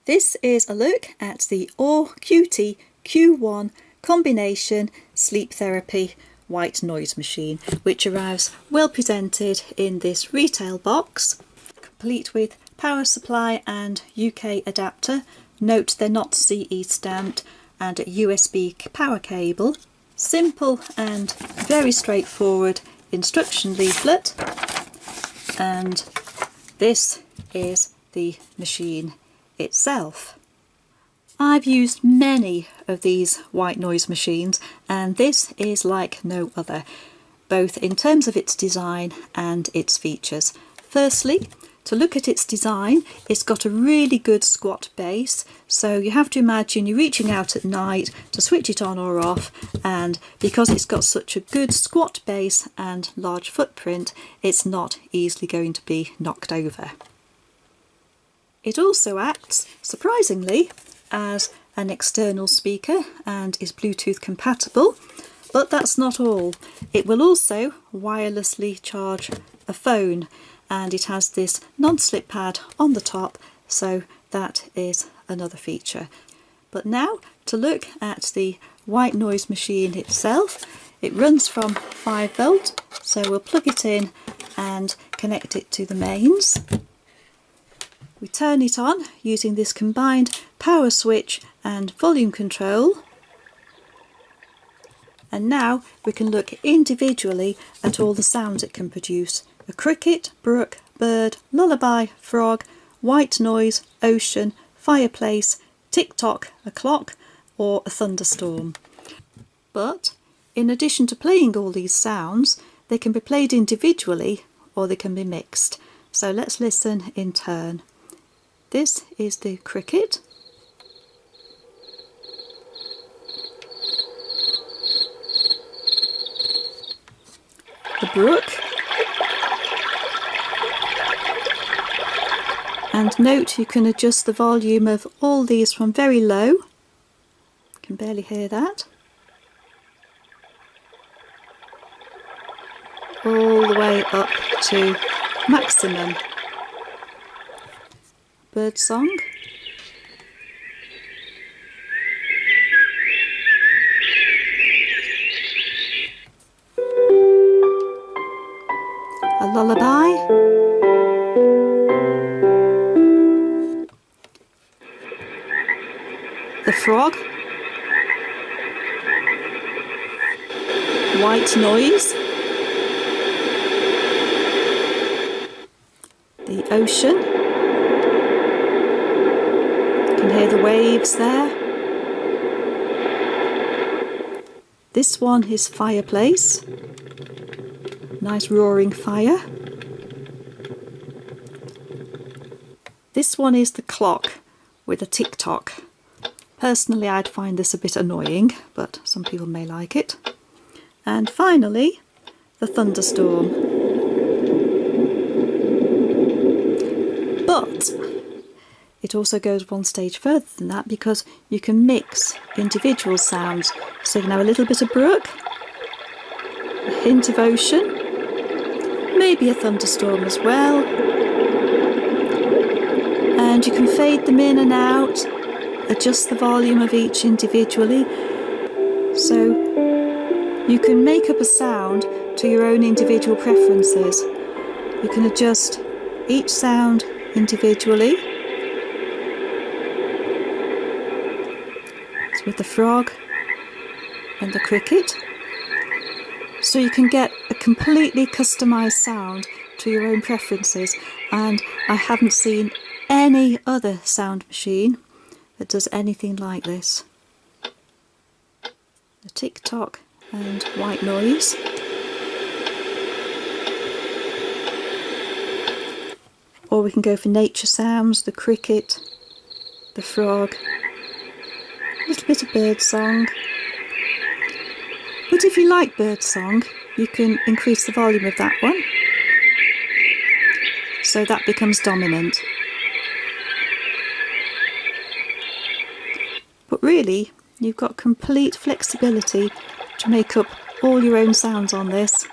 This is a look at the Aucutee Q1 combination sleep therapy white noise machine, which arrives well presented in this retail box, complete with power supply and UK adapter. Note they're not CE stamped, and a USB power cable. Simple and very straightforward instruction leaflet, and this is the machine itself. I've used many of these white noise machines, and this is like no other, both in terms of its design and its features. Firstly, to look at its design, it's got a really good squat base, so you have to imagine you're reaching out at night to switch it on or off, and because it's got such a good squat base and large footprint, it's not easily going to be knocked over. It also acts, surprisingly, as an external speaker and is Bluetooth compatible, but that's not all. It will also wirelessly charge a phone, and it has this non-slip pad on the top, so that is another feature. But now to look at the white noise machine itself. It runs from 5 volt, so we'll plug it in and connect it to the mains. We turn it on using this combined power switch and volume control. And now we can look individually at all the sounds it can produce. A cricket, brook, bird, lullaby, frog, white noise, ocean, fireplace, tick-tock, a clock, or a thunderstorm. But in addition to playing all these sounds, they can be played individually or they can be mixed. So let's listen in turn. This is the cricket. The brook. And note you can adjust the volume of all these from very low. You can barely hear that. All the way up to maximum. Bird song. A lullaby. The frog. White noise. The ocean. You can hear the waves there. This one is fireplace. Nice roaring fire. This one is the clock with a tick-tock. Personally, I'd find this a bit annoying, but some people may like it. And finally, the thunderstorm. But it also goes one stage further than that, because you can mix individual sounds. So you can have a little bit of brook, a hint of ocean, maybe a thunderstorm as well. And you can fade them in and out, adjust the volume of each individually, so you can make up a sound to your own individual preferences. You can adjust each sound individually. So with the frog and the cricket, so you can get a completely customized sound to your own preferences, and I haven't seen any other sound machine that does anything like this. The tick-tock and white noise. Or we can go for nature sounds, the cricket, the frog, a little bit of bird song. But if you like bird song, you can increase the volume of that one, so that becomes dominant. But really, you've got complete flexibility to make up all your own sounds on this.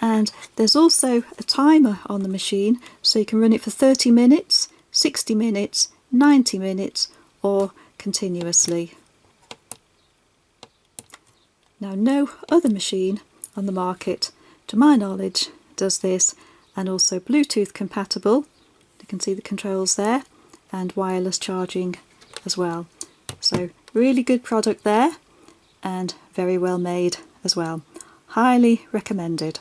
And there's also a timer on the machine, so you can run it for 30 minutes, 60 minutes, 90 minutes or continuously. Now, no other machine on the market, to my knowledge, does this, and also Bluetooth compatible. You can see the controls there, and wireless charging as well. So really good product there, and very well made as well. Highly recommended.